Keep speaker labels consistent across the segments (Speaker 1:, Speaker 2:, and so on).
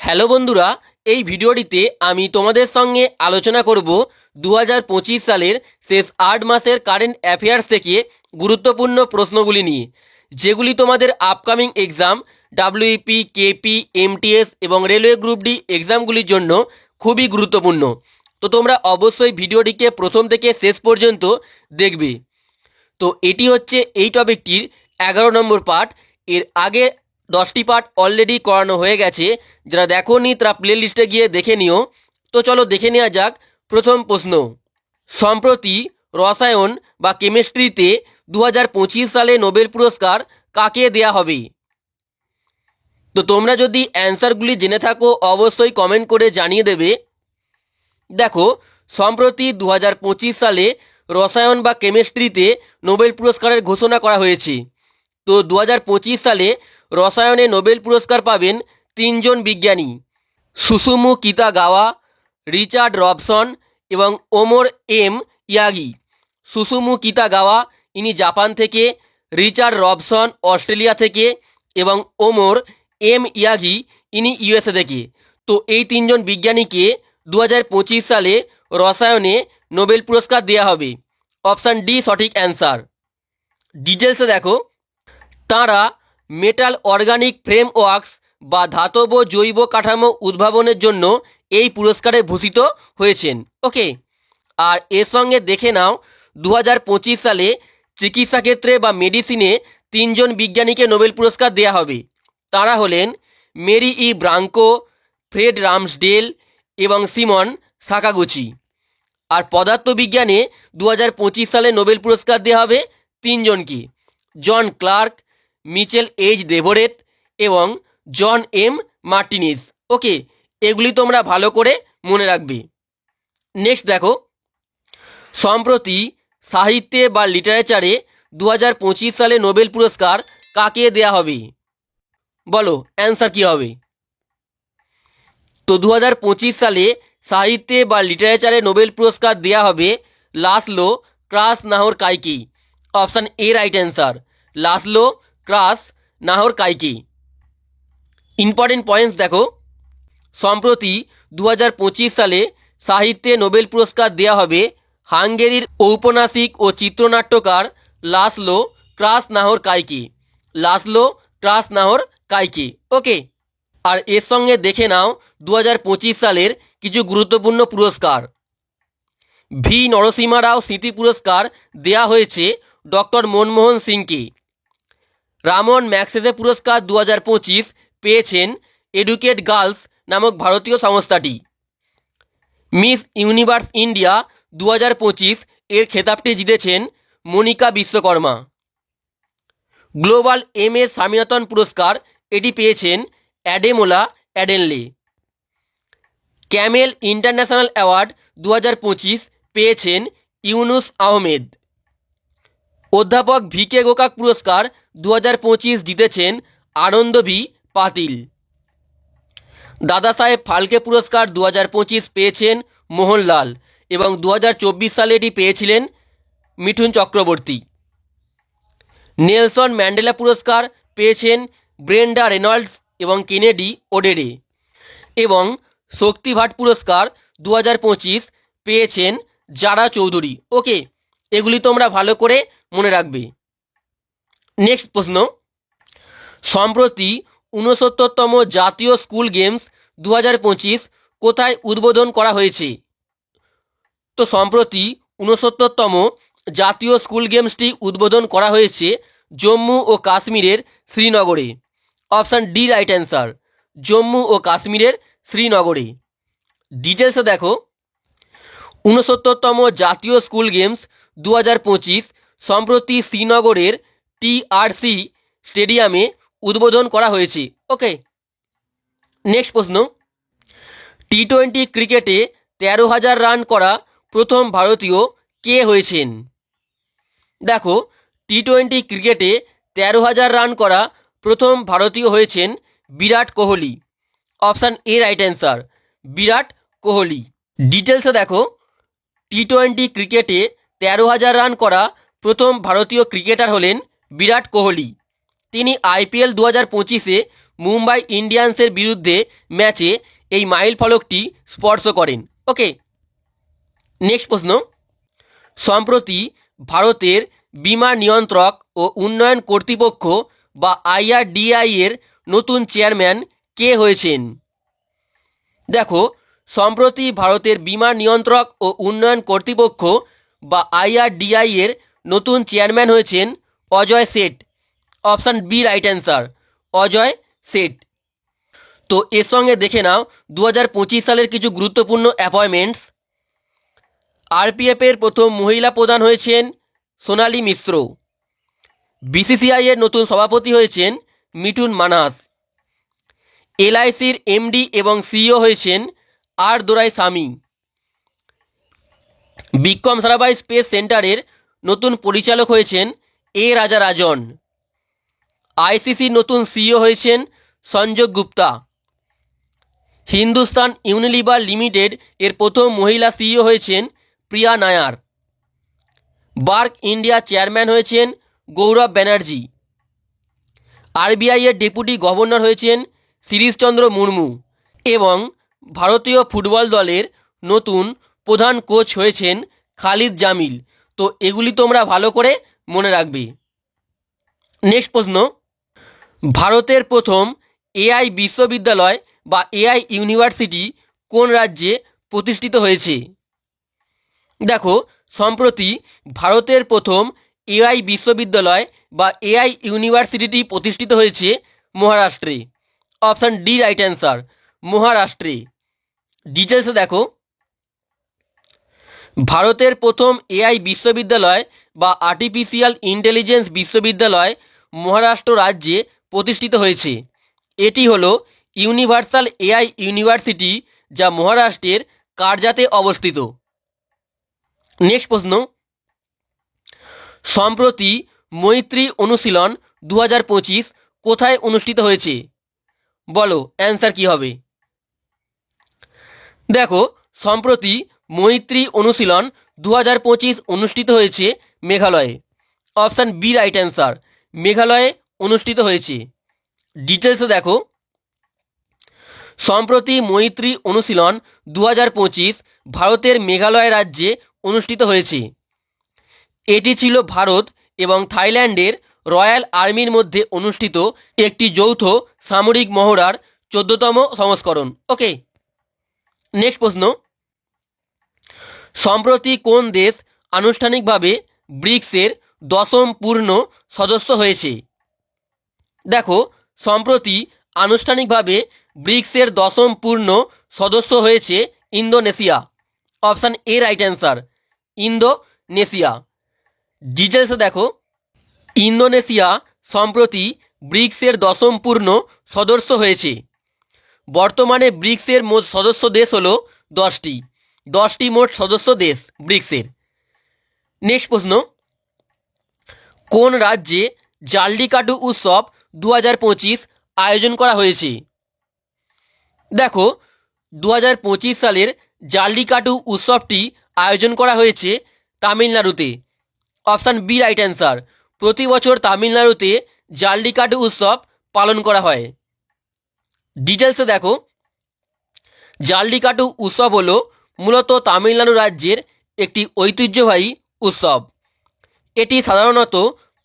Speaker 1: Hello বন্ধুরা, এই ভিডিওটিতে আমি তোমাদের সঙ্গে আলোচনা করব 2025 সালের শেষ 8 মাসের কারেন্ট অ্যাফেয়ার্স থেকে গুরুত্বপূর্ণ প্রশ্নগুলি নিয়ে, যেগুলি তোমাদের upcoming exam WP, KP, MTS এবং রেলওয়ে গ্রুপ ডি এক্সামগুলির জন্য খুবই গুরুত্বপূর্ণ। তো তোমরা অবশ্যই ভিডিওটিকে প্রথম থেকে শেষ পর্যন্ত দেখবে। তো এটি হচ্ছে এই টপিকটির 11 নম্বর পার্ট। এর আগে 10টি পার্ট অলরেডি করানো হয়ে গেছে, যারা দেখোনি তারা প্লে লিস্টে গিয়ে দেখে নিও। তো চলো দেখে নেওয়া যাক প্রথম প্রশ্ন। সম্প্রতি রসায়ন বা কেমিস্ট্রিতে 2025 সালে নোবেল পুরস্কার কাকে দেয়া হবে? তো তোমরা যদি অ্যান্সারগুলি জেনে থাকো অবশ্যই কমেন্ট করে জানিয়ে দেবে। দেখো, সম্প্রতি 2025 সালে রসায়ন বা কেমিস্ট্রিতে নোবেল পুরস্কারের ঘোষণা করা হয়েছে। তো 2025 সালে রসায়নে নোবেল পুরস্কার পাবেন 3 জন বিজ্ঞানী: সুসুমু কিতাগাওয়া, রিচার্ড রবসন এবং ওমর এম ইয়াগি। সুসুমু কিতাগাওয়া ইনি জাপান থেকে, রিচার্ড রবসন অস্ট্রেলিয়া থেকে এবং ওমর এম ইয়াগি ইনি ইউএসএ থেকে। তো এই 3 জন বিজ্ঞানীকে 2025 সালে রসায়নে নোবেল পুরস্কার দেওয়া হবে। অপশান ডি সঠিক অ্যান্সার। ডিটেলসে দেখো, তাঁরা মেটাল অর্গানিক ফ্রেমওয়ার্কস বা ধাতব জৈব কাঠামো উদ্ভাবনের জন্য এই পুরস্কারে ভূষিত হয়েছেন। ওকে, আর এর সঙ্গে দেখে নাও 2025 সালে চিকিৎসা ক্ষেত্রে বা মেডিসিনে 3 জন বিজ্ঞানীকে নোবেল পুরস্কার দেওয়া হবে। তাঁরা হলেন মেরি ই ব্রাঙ্কো, ফ্রেড রামসডেল এবং সিমন সাকাগুচি। আর পদার্থবিজ্ঞানে 2025 সালে নোবেল পুরস্কার দেওয়া হবে 3 জনকে: জন ক্লার্ক, মিচেল এইচ দেভোরেট এবং জন এম মার্টিনিজ। ওকে, এগুলি তোমরা ভালো করে মনে রাখবে। নেক্সট দেখো, সম্প্রতি সাহিত্যে বা লিটারেচারে 2025 সালে নোবেল পুরস্কার কাকে দেয়া হবে? বলো অ্যান্সার কী হবে? তো 2025 সালে সাহিত্যে বা লিটারেচারে নোবেল পুরস্কার দেয়া হবে লাসলো ক্রাসনাহরকাইকে। Option A right answer, Laszlo ক্রাসনাহরকাইকে। ইম্পর্টেন্ট পয়েন্টস দেখো, সম্প্রতি 2025 সালে সাহিত্যে নোবেল পুরস্কার দেয়া হবে হাঙ্গেরির ঔপন্যাসিক ও চিত্রনাট্যকার লাসলো ক্রাসনাহরকাইকে। লাসলো ক্রাসনাহরকাইকে। ওকে, আর এর সঙ্গে দেখে নাও 2025 সালের কিছু গুরুত্বপূর্ণ পুরস্কার। ভি নরসিমা রাও স্মৃতি পুরস্কার দেয়া হয়েছে ডক্টর মনমোহন সিংকে। রামন ম্যাগসেসে পুরস্কার 2025 পেয়েছেন এডুকেট গার্লস নামক ভারতীয় সংস্থাটি। মিস ইউনিভার্স ইন্ডিয়া 2025 এর খেতাবটি জিতেছেন Monika Vishwakarma. Global M S Swaminathan পুরস্কার এটি পেয়েছেন Ademola Adenle. Camel international award 2025 পেয়েছেন ইউনুস আহমেদ। অধ্যাপক ভি কে গোকাক পুরস্কার 2025 জিতেছেন আনন্দ ভি পাতিল। দাদা সাহেব ফালকে পুরস্কার 2025 পেয়েছেন মোহনলাল এবং 2024 সালে এটি পেয়েছিলেন মিঠুন চক্রবর্তী। নেলসন ম্যান্ডেলা পুরস্কার পেয়েছেন ব্রেন্ডা রেনল্ডস এবং কেনেডি ওডেরে। এবং শক্তি ভাট পুরস্কার 2025 পেয়েছেন জারা চৌধুরী। ওকে, এগুলি তোমরা ভালো করে মনে রাখবে। নেক্সট প্রশ্ন, সম্প্রতি 69তম জাতীয় স্কুল গেমস 2025 কোথায় উদ্বোধন করা হয়েছে? তো সম্প্রতি 69তম জাতীয় স্কুল গেমসটি উদ্বোধন করা হয়েছে জম্মু ও কাশ্মীরের শ্রীনগরে। Option D right answer, Jammu ও কাশ্মীরের শ্রীনগরে। ডিটেলসে দেখো, 69তম জাতীয় স্কুল গেমস 2025 সম্প্রতি শ্রীনগরের টিআরসি স্টেডিয়ামে উদ্বোধন করা হয়েছে। ওকে, নেক্সট প্রশ্ন, টি-20 ক্রিকেটে 13,000 রান করা প্রথম ভারতীয় কে হয়েছেন? দেখো, টি-20 ক্রিকেটে 13,000 রান করা প্রথম ভারতীয় হয়েছেন Virat Kohli. Option A right answer, Virat Kohli. ডিটেলসে দেখো, টি-20 ক্রিকেটে 13,000 রান করা প্রথম ভারতীয় ক্রিকেটার হলেন বিরাট কোহলি। তিনি আইপিএল 2025-এ মুম্বাই ইন্ডিয়ান্সের বিরুদ্ধে ম্যাচে এই মাইল ফলকটি স্পর্শ করেন। ওকে, নেক্সট প্রশ্ন, সম্প্রতি ভারতের বীমা নিয়ন্ত্রক ও উন্নয়ন কর্তৃপক্ষ বা IRDAI এর নতুন চেয়ারম্যান কে হয়েছেন? দেখো, সম্প্রতি ভারতের বীমা নিয়ন্ত্রক ও উন্নয়ন কর্তৃপক্ষ বা IRDAI এর নতুন চেয়ারম্যান হয়েছেন Ajay Seth. Option B right answer, Ajay Seth. তো এর সঙ্গে দেখে নাও 2025 সালের কিছু গুরুত্বপূর্ণ অ্যাপয়েন্টমেন্টস। RPF এর প্রথম মহিলা প্রধান হয়েছেন সোনালী মিশ্র। BCCI এর নতুন সভাপতি হয়েছেন মিঠুন মানহাস। LICর MD এবং CEO হয়েছেন আর দোরাইস্বামী। বিক্রম সারাভাই স্পেস সেন্টারের নতুন পরিচালক হয়েছেন এ রাজারাজন। ICCর নতুন CEO হয়েছেন সঞ্জয় গুপ্তা। হিন্দুস্তান ইউনিলিভার লিমিটেড এর প্রথম মহিলা CEO হয়েছেন প্রিয়া নায়ার। বার্ক ইন্ডিয়া চেয়ারম্যান হয়েছেন গৌরব ব্যানার্জি। RBI এর ডেপুটি গভর্নর হয়েছেন শিরিশচন্দ্র মুর্মু এবং ভারতীয় ফুটবল দলের নতুন প্রধান কোচ হয়েছেন খালিদ জামিল। তো এগুলি তোমরা ভালো করে মনে রাখবে। নেক্সট প্রশ্ন, ভারতের প্রথম AI বিশ্ববিদ্যালয় বা AI ইউনিভার্সিটি কোন রাজ্যে প্রতিষ্ঠিত হয়েছে? দেখো, সম্প্রতি ভারতের প্রথম AI বিশ্ববিদ্যালয় বা AI ইউনিভার্সিটিটি প্রতিষ্ঠিত হয়েছে মহারাষ্ট্রে। অপশান ডি রাইট অ্যান্সার, মহারাষ্ট্রে। ডিটেলসে দেখো, ভারতের প্রথম AI বিশ্ববিদ্যালয় বা আর্টিফিশিয়াল ইন্টেলিজেন্স বিশ্ববিদ্যালয় মহারাষ্ট্র রাজ্যে প্রতিষ্ঠিত হয়েছে। এটি হলো ইউনিভার্সাল AI ইউনিভার্সিটি, যা মহারাষ্ট্রের কারজাতে অবস্থিত। নেক্সট প্রশ্ন, সম্প্রতি মৈত্রী অনুশীলন 2025 কোথায় অনুষ্ঠিত হয়েছে? বলো অ্যান্সার কি হবে? দেখো, সম্প্রতি মৈত্রী অনুশীলন 2025 অনুষ্ঠিত হয়েছে মেঘালয়ে। অপশান বি রাইট অ্যান্সার, মেঘালয়ে অনুষ্ঠিত হয়েছে। ডিটেলসে দেখো, সম্প্রতি মৈত্রী অনুশীলন 2025 ভারতের মেঘালয় রাজ্যে অনুষ্ঠিত হয়েছে। এটি ছিল ভারত এবং থাইল্যান্ডের রয়্যাল আর্মির মধ্যে অনুষ্ঠিত একটি যৌথ সামরিক মহড়ার 14তম সংস্করণ। ওকে, নেক্সট প্রশ্ন, সম্প্রতি কোন দেশ আনুষ্ঠানিকভাবে ব্রিক্সের 10ম পূর্ণ সদস্য হয়েছে? দেখো, সম্প্রতি আনুষ্ঠানিকভাবে ব্রিক্সের 10ম পূর্ণ সদস্য হয়েছে Indonesia. Option A right answer, Indonesia. ডিটেলসে দেখো, ইন্দোনেশিয়া সম্প্রতি ব্রিক্সের 10ম পূর্ণ সদস্য হয়েছে। বর্তমানে ব্রিক্সের মোট সদস্য দেশ হলো 10টি মোট সদস্য দেশ ব্রিক্সের। নেক্সট প্রশ্ন, কোন রাজ্যে জাল্লিকাট্টু উৎসব 2025 আয়োজন করা হয়েছে? দেখো, 2025 সালের জাল্লিকাট্টু উৎসবটি আয়োজন করা হয়েছে তামিলনাড়ুতে। অপশান বি রাইট অ্যান্সার, প্রতি বছর তামিলনাড়ুতে জাল্লিকাট্টু উৎসব পালন করা হয়। ডিটেলসে দেখো, জাল্লিকাট্টু উৎসব হলো মূলত তামিলনাড়ু রাজ্যের একটি ঐতিহ্যবাহী উৎসব। এটি সাধারণত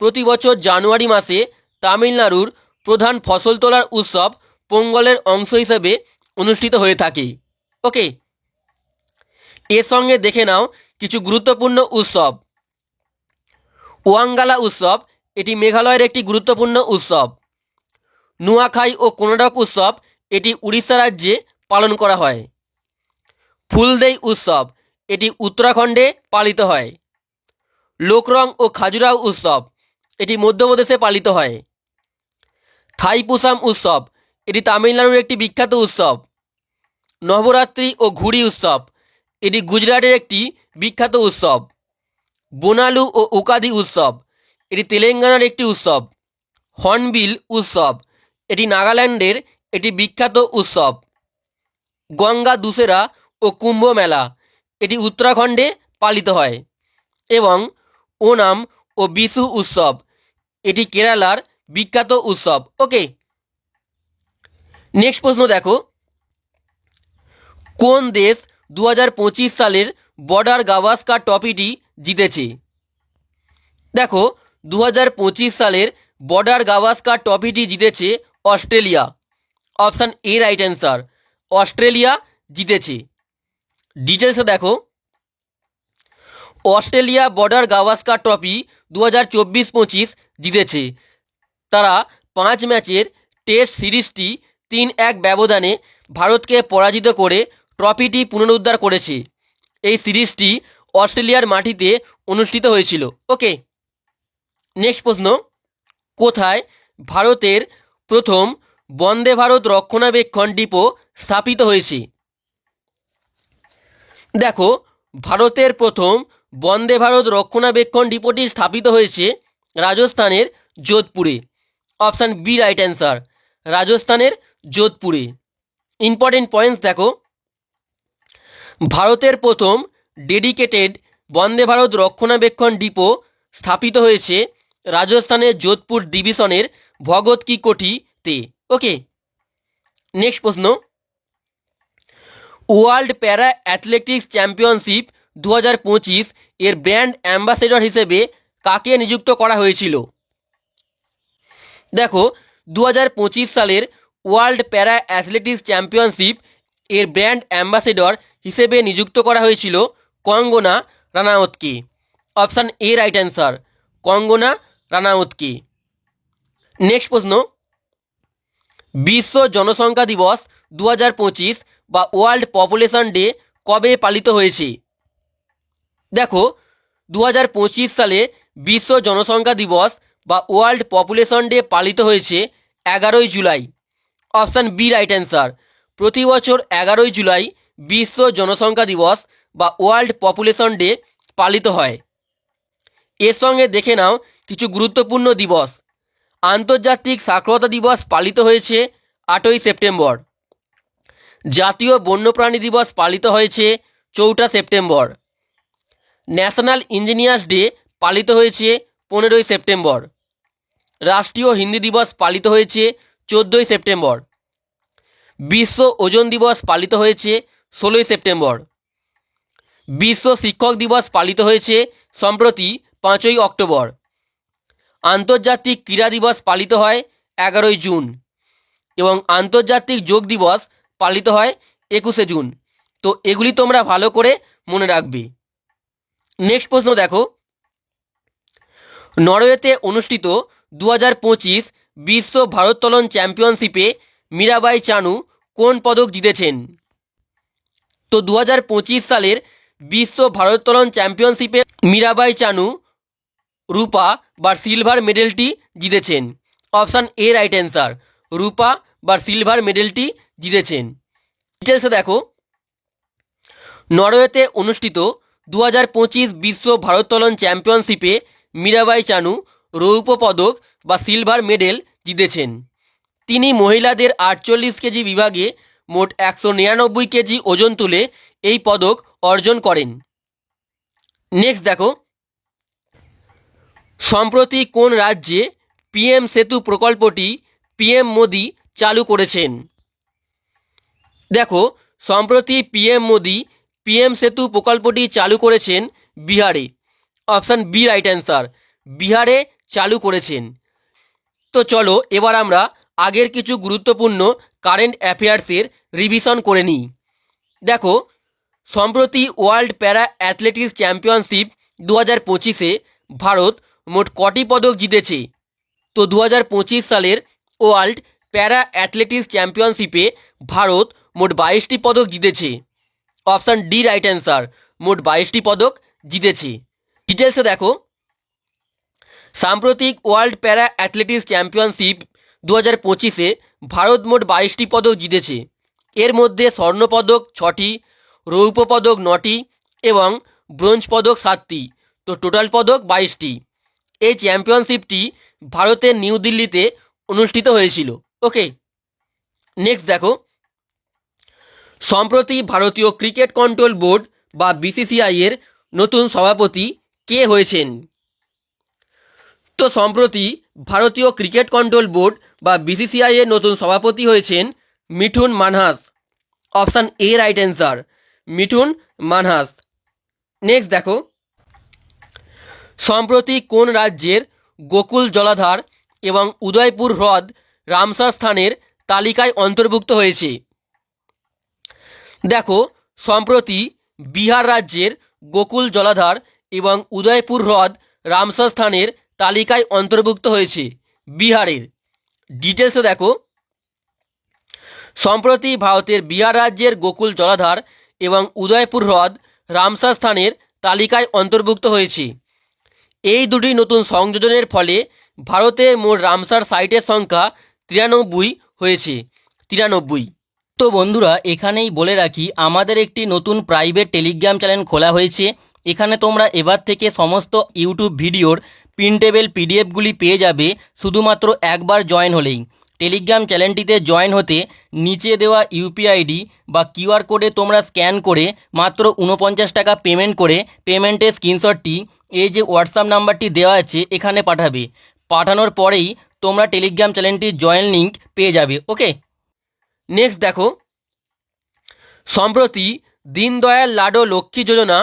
Speaker 1: প্রতি বছর জানুয়ারি মাসে তামিলনাড়ুর প্রধান ফসল তোলার উৎসব পোঙ্গলের অংশ হিসেবে অনুষ্ঠিত হয়ে থাকে। ওকে, এর সঙ্গে দেখে নাও কিছু গুরুত্বপূর্ণ উৎসব। ওয়াঙ্গালা উৎসব, এটি মেঘালয়ের একটি গুরুত্বপূর্ণ উৎসব। নুয়াখাই ও কোনাডক উৎসব, এটি উড়িষ্যা রাজ্যে পালন করা হয়। ফুলদেই উৎসব, এটি উত্তরাখণ্ডে পালিত হয়। লোকরং ও খাজুরাহ উৎসব, এটি মধ্যপ্রদেশে পালিত হয়। থাইপুসাম উৎসব, এটি তামিলনাড়ুর একটি বিখ্যাত উৎসব। নবরাত্রি ও ঘুড়ি উৎসব, এটি গুজরাটের একটি বিখ্যাত উৎসব। বোনালু ও উকাদি উৎসব, এটি তেলেঙ্গানার একটি উৎসব। হর্নবিল উৎসব, এটি নাগাল্যান্ডের একটি বিখ্যাত উৎসব। গঙ্গা দুসেরা ও কুম্ভ মেলা, এটি উত্তরাখণ্ডে পালিত হয়। এবং ওনাম ও বিশু উৎসব, এটি কেরালার বিখ্যাত উৎসব। ওকে, নেক্সট প্রশ্ন দেখো, কোন দেশ 2025 সালের বর্ডার গাভাস্কার ট্রফিটি জিতেছে? দেখো, 2025 সালের বর্ডার গাভাস্কার ট্রফিটি জিতেছে Australia. Option A right answer, Australia জিতেছে। ডিটেলসে দেখো, অস্ট্রেলিয়া বর্ডার গাভাস্কার ট্রফি 2024-25 জিতেছে। তারা 5 ম্যাচের টেস্ট সিরিজটি 3-1 ব্যবধানে ভারতকে পরাজিত করে ট্রফিটি পুনরুদ্ধার করেছে। এই সিরিজটি অস্ট্রেলিয়ার মাটিতে অনুষ্ঠিত হয়েছিল। ওকে, নেক্সট প্রশ্ন, কোথায় ভারতের প্রথম বন্দে ভারত রক্ষণাবেক্ষণ ডিপো স্থাপিত হয়েছে? দেখো, ভারতের প্রথম বন্দে ভারত রক্ষণাবেক্ষণ ডিপোটি স্থাপিত হয়েছে রাজস্থানের যোধপুরে। অপশান বি রাইট অ্যান্সার, রাজস্থানের যোধপুরে। ইম্পর্টেন্ট পয়েন্টস দেখো, ভারতের প্রথম ডেডিকেটেড বন্দে ভারত রক্ষণাবেক্ষণ ডিপো স্থাপিত হয়েছে রাজস্থানের যোধপুর ডিভিশনের ভগৎ কি কোঠিতে। ওকে, নেক্সট প্রশ্ন, ওয়ার্ল্ড প্যারা অ্যাথলেটিক্স চ্যাম্পিয়নশিপ 2025 এর ব্র্যান্ড অ্যাম্বাসেডর হিসেবে কাকে নিযুক্ত করা হয়েছিল? দেখো, 2025 সালের ওয়ার্ল্ড প্যারা অ্যাথলেটিক্স চ্যাম্পিয়নশিপ এর ব্র্যান্ড অ্যাম্বাসেডর হিসেবে নিযুক্ত করা হয়েছিল কঙ্গনা রানাউতকে। Option A right answer, Kangana রানাউতকে। নেক্সট প্রশ্ন, বিশ্ব জনসংখ্যা দিবস 2025 বা ওয়ার্ল্ড পপুলেশন ডে কবে পালিত হয়েছে? দেখো, 2025 সালে বিশ্ব জনসংখ্যা দিবস বা ওয়ার্ল্ড পপুলেশন ডে পালিত হয়েছে 11ই July. Option B right answer, প্রতি বছর 11ই জুলাই বিশ্ব জনসংখ্যা দিবস বা ওয়ার্ল্ড পপুলেশন ডে পালিত হয়। এর সঙ্গে দেখে নাও কিছু গুরুত্বপূর্ণ দিবস। আন্তর্জাতিক সাক্ষরতা দিবস পালিত হয়েছে 8ই সেপ্টেম্বর। জাতীয় বন্যপ্রাণী দিবস পালিত হয়েছে 4ঠা সেপ্টেম্বর। ন্যাশনাল ইঞ্জিনিয়ার্স ডে পালিত হয়েছে 15ই সেপ্টেম্বর। রাষ্ট্রীয় হিন্দি দিবস পালিত হয়েছে 14ই সেপ্টেম্বর। বিশ্ব ওজন দিবস পালিত হয়েছে 16ই সেপ্টেম্বর। বিশ্ব শিক্ষক দিবস পালিত হয়েছে সম্প্রতি 5ই অক্টোবর। আন্তর্জাতিক ক্রীড়া দিবস পালিত হয় 11ই জুন এবং আন্তর্জাতিক যোগ দিবস পালিত হয় 21শে জুন। তো এগুলি তোমরা ভালো করে মনে রাখবে। নেক্সট প্রশ্ন দেখো, নরওয়েতে অনুষ্ঠিত 2025 বিশ্ব ভারোত্তোলন চ্যাম্পিয়নশিপে মীরাবাই চানু কোন পদক জিতেছেন? তো 2025 সালের বিশ্ব ভারোত্তোলন চ্যাম্পিয়নশিপে মীরাবাই চানু রূপা বা সিলভার মেডেলটি জিতেছেন। অপশান এ রাইট অ্যান্সার, রূপা বা সিলভার মেডেলটি জিতেছেন। ডিটেলসে দেখো, নরওয়েতে অনুষ্ঠিত 2025 বিশ্ব ভারোত্তোলন চ্যাম্পিয়নশিপে মীরাবাই চানু রৌপ্য পদক বা সিলভার মেডেল জিতেছেন। তিনি মহিলাদের 48 কেজি বিভাগে মোট 199 কেজি ওজন তুলে এই পদক অর্জন করেন। নেক্সট দেখো, সম্প্রতি কোন রাজ্যে পিএম সেতু প্রকল্পটি পিএম মোদি চালু করেছেন? দেখো, সম্প্রতি পিএম মোদি পিএম সেতু প্রকল্পটি চালু করেছেন বিহারে। অপশান বি রাইট অ্যান্সার, বিহারে চালু করেছেন। তো চলো এবার আমরা আগের কিছু গুরুত্বপূর্ণ কারেন্ট অ্যাফেয়ার্সের রিভিশন করে নিই। দেখো, সম্প্রতি world para athletics championship 2025-এ Bharat মোট কটি পদক জিতেছে? তো 2025 সালের ওয়ার্ল্ড প্যারা অ্যাথলেটিক্স চ্যাম্পিয়নশিপে ভারত মোট 22টি পদক জিতেছে। অপশান ডি রাইট অ্যান্সার, মোট 22টি পদক জিতেছে। ডিটেলসে দেখো, সাম্প্রতিক world para athletics championship 2025-এ Bharat মোট 22টি পদক জিতেছে। এর মধ্যে স্বর্ণপদক 6টি, রৌপ্য পদক 9টি এবং ব্রোঞ্জ পদক 7টি। তো টোটাল পদক 22টি। এই চ্যাম্পিয়নশিপটি ভারতের নিউ দিল্লিতে অনুষ্ঠিত হয়েছিল। ওকে, নেক্সট দেখো, সম্প্রতি ভারতীয় ক্রিকেট কন্ট্রোল বোর্ড বা বিসিসিআই এর নতুন সভাপতি কে হয়েছেন? তো সম্প্রতি ভারতীয় ক্রিকেট কন্ট্রোল বোর্ড বা বিসিসিআই এর নতুন সভাপতি হয়েছেন Mithun Manhas. Option A right answer, Mithun Manhas. Next দেখো, সম্প্রতি কোন রাজ্যের গোকুল জলাধার এবং উদয়পুর হ্রদ রামসার স্থানের তালিকায় অন্তর্ভুক্ত হয়েছে? দেখো, সম্প্রতি বিহার রাজ্যের গোকুল জলাধার এবং উদয়পুর হ্রদ রামসার স্থানের তালিকায় অন্তর্ভুক্ত হয়েছে বিহারের। ডিটেলসে দেখো, সম্প্রতি ভারতের বিহার রাজ্যের গোকুল জলাধার এবং উদয়পুর হ্রদ রামসার স্থানের তালিকায় অন্তর্ভুক্ত হয়েছে। এই দুটি নতুন সংযোজনের ফলে ভারতে মোট রামসার সাইটের সংখ্যা 93 হয়েছে, 93।
Speaker 2: তো বন্ধুরা, এখানেই বলে রাখি, আমাদের একটি নতুন প্রাইভেট টেলিগ্রাম চ্যানেল খোলা হয়েছে। এখানে তোমরা এবার থেকে সমস্ত ইউটিউব ভিডিওর প্রিন্টেবল পিডিএফগুলি পেয়ে যাবে শুধুমাত্র একবার জয়েন হলেই। টেলিগ্রাম চ্যানেলটিতে জয়েন হতে নিচে দেওয়া ইউপিআইডি বা কিউআর কোডে তোমরা স্ক্যান করে মাত্র 49 টাকা পেমেন্ট করে পেমেন্টের স্ক্রিনশটটি এই যে হোয়াটসঅ্যাপ নাম্বারটি দেওয়া আছে এখানে পাঠাবে। পাঠানোর পরেই তোমরা টেলিগ্রাম চ্যানেলটির জয়েন লিঙ্ক পেয়ে যাবে। ওকে।
Speaker 1: নেক্সট দেখো, সম্প্রতি দীনদয়াল লাডো লক্ষ্মী যোজনা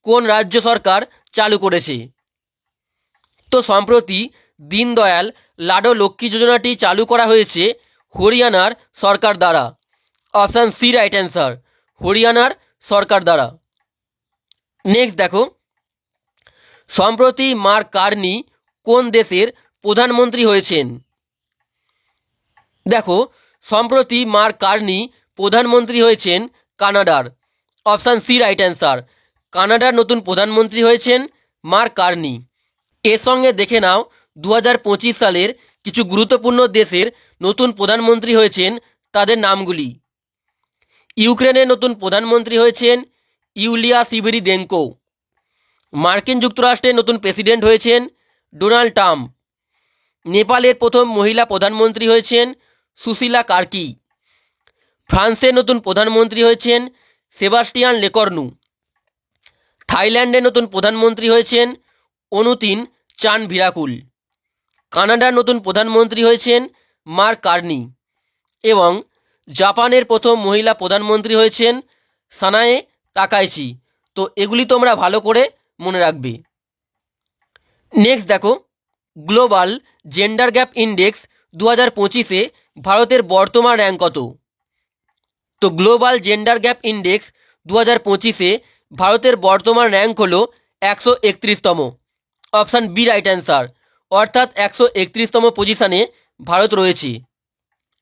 Speaker 1: কোন রাজ্য সরকার চালু করেছে? তো সম্প্রতি দীনদয়াল লাডো লক্ষ্মী যোজনাটি চালু করা হয়েছে হরিয়ানার সরকার দ্বারা। অপশান সি রাইট অ্যান্সার, হরিয়ানার সরকার দ্বারা। নেক্সট দেখো, সম্প্রতি মার্ক কার্নি কোন দেশের প্রধানমন্ত্রী হয়েছেন? দেখো, সম্প্রতি মার্ক কার্নি প্রধানমন্ত্রী হয়েছেন কানাডার। অপশান সি রাইট অ্যান্সার, কানাডার নতুন প্রধানমন্ত্রী হয়েছেন মার্ক কার্নি। এর সঙ্গে দেখে নাও 2025 সালের কিছু গুরুত্বপূর্ণ দেশের নতুন প্রধানমন্ত্রী হয়েছেন তাদের নামগুলি। ইউক্রেনের নতুন প্রধানমন্ত্রী হয়েছেন ইউলিয়া সিভেরিদেনকো। মার্কিন যুক্তরাষ্ট্রের নতুন প্রেসিডেন্ট হয়েছেন ডোনাল্ড ট্রাম্প। নেপালের প্রথম মহিলা প্রধানমন্ত্রী হয়েছেন সুশীলা কার্কি। ফ্রান্সের নতুন প্রধানমন্ত্রী হয়েছেন সেবাস্টিয়ান লেকর্নু। থাইল্যান্ডের নতুন প্রধানমন্ত্রী হয়েছেন অনুতিন চান ভিরাকুল। কানাডার নতুন প্রধানমন্ত্রী হয়েছেন মার্ক কার্নি এবং জাপানের প্রথম মহিলা প্রধানমন্ত্রী হয়েছেন সানায়ে তাকাইচি। তো এগুলি তোমরা ভালো করে মনে রাখবে। নেক্সট দেখো, গ্লোবাল জেন্ডার গ্যাপ ইন্ডেক্স 2025-এ ভারতের বর্তমান র্যাঙ্ক কত? তো গ্লোবাল জেন্ডার গ্যাপ ইন্ডেক্স 2025-এ ভারতের বর্তমান র্যাঙ্ক হলো 131তম। অপশান বি রাইট অ্যান্সার, অর্থাৎ 131তম পজিশানে ভারত রয়েছে।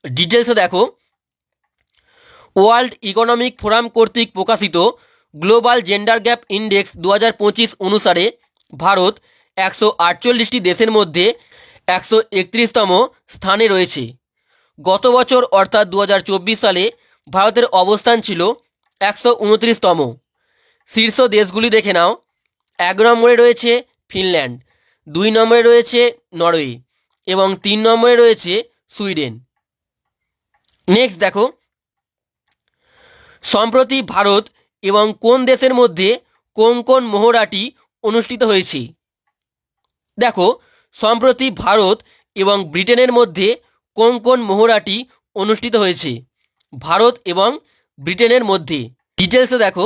Speaker 1: ডিটেলসে দেখো, ওয়ার্ল্ড ইকোনমিক ফোরাম কর্তৃক প্রকাশিত গ্লোবাল জেন্ডার গ্যাপ ইন্ডেক্স 2025 অনুসারে ভারত 148টি দেশের মধ্যে 131তম স্থানে রয়েছে। গত বছর অর্থাৎ 2024 সালে ভারতের অবস্থান ছিল 129তম। শীর্ষ দেশগুলি দেখে নাও। 1 নম্বরে রয়েছে ফিনল্যান্ড, 2 নম্বরে রয়েছে নরওয়ে এবং 3 নম্বরে রয়েছে সুইডেন। নেক্সট দেখো, সম্প্রতি ভারত এবং কোন দেশের মধ্যে কোঙ্কণ মহড়াটি অনুষ্ঠিত হয়েছে? দেখো, সম্প্রতি ভারত এবং ব্রিটেনের মধ্যে কোঙ্কণ মহড়াটি অনুষ্ঠিত হয়েছে ভারত এবং ব্রিটেনের মধ্যে। ডিটেলসে দেখো,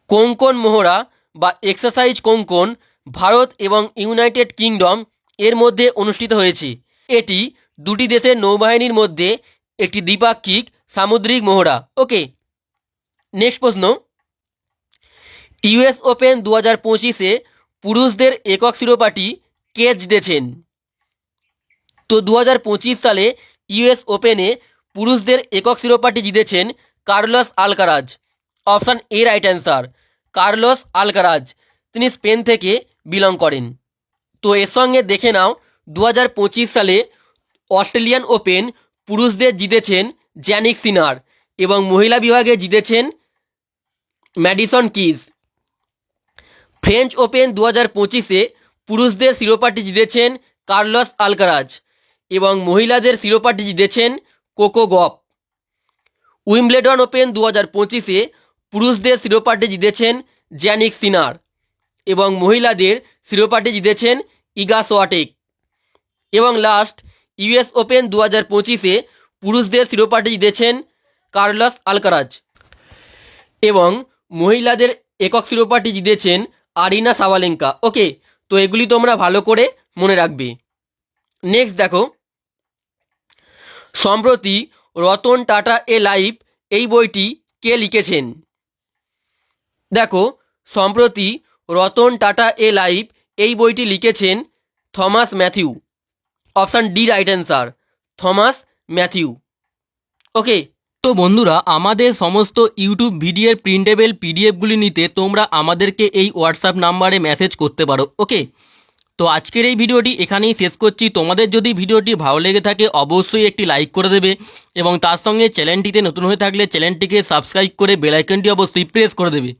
Speaker 1: কোঙ্কণ মহড়া বা এক্সারসাইজ কোঙ্কণ ভারত এবং ইউনাইটেড কিংডম এর মধ্যে অনুষ্ঠিত হয়েছে। এটি দুটি দেশের নৌবাহিনীর মধ্যে একটি দ্বিপাক্ষিক সামুদ্রিক মহড়া। ওকে। নেক্সট প্রশ্ন, ইউএস ওপেন 2025-এ পুরুষদের একক শিরোপাটি কে জিতেছেন? তো 2025 সালে ইউএস ওপেনে পুরুষদের একক শিরোপাটি জিতেছেন Carlos Alcaraz. Option A right answer, Carlos Alcaraz. তিনি স্পেন থেকে বিলং করেন। তো এর সঙ্গে দেখে নাও 2025 সালে অস্ট্রেলিয়ান ওপেন পুরুষদের জিতেছেন জ্যানিক সিনার এবং মহিলা বিভাগে জিতেছেন ম্যাডিসন কিজ। ফ্রেঞ্চ ওপেন 2025-এ পুরুষদের শিরোপাটি জিতেছেন কার্লোস আলকারাজ এবং মহিলাদের শিরোপাটি জিতেছেন কোকো গফ। উইম্বলেডন ওপেন 2025-এ পুরুষদের শিরোপাটি জিতেছেন জ্যানিক সিনার এবং মহিলাদের শিরোপাটি জিতেছেন ইগা সোয়াটেক। এবং লাস্ট, ইউএস ওপেন 2025-এ পুরুষদের শিরোপাটি জিতেছেন কার্লোস আলকারাজ এবং মহিলাদের একক শিরোপাটি জিতেছেন আরিনা সাবালেঙ্কা। ওকে, তো এগুলি তোমরা ভালো করে মনে রাখবে। নেক্সট দেখো, সম্প্রতি রতন টাটা এ লাইফ এই বইটি কে লিখেছেন? দেখো, সম্প্রতি রতন টাটা এ লাইফ এই বইটি লিখেছেন Thomas Matthew. Option D right answer, Thomas Matthew. Okay,
Speaker 2: তো বন্ধুরা, আমাদের সমস্ত ইউটিউব ভিডিওর প্রিন্টেবল পিডিএফগুলি নিতে তোমরা আমাদেরকে এই হোয়াটসঅ্যাপ নাম্বারে মেসেজ করতে পারো। ওকে, তো আজকের এই ভিডিওটি এখানেই শেষ করছি। তোমাদের যদি ভিডিওটি ভালো লেগে থাকে অবশ্যই একটি লাইক করে দেবে এবং তার সঙ্গে চ্যানেলটিতে নতুন হয়ে থাকলে চ্যানেলটিকে সাবস্ক্রাইব করে বেল আইকনটি অবশ্যই প্রেস করে দেবে।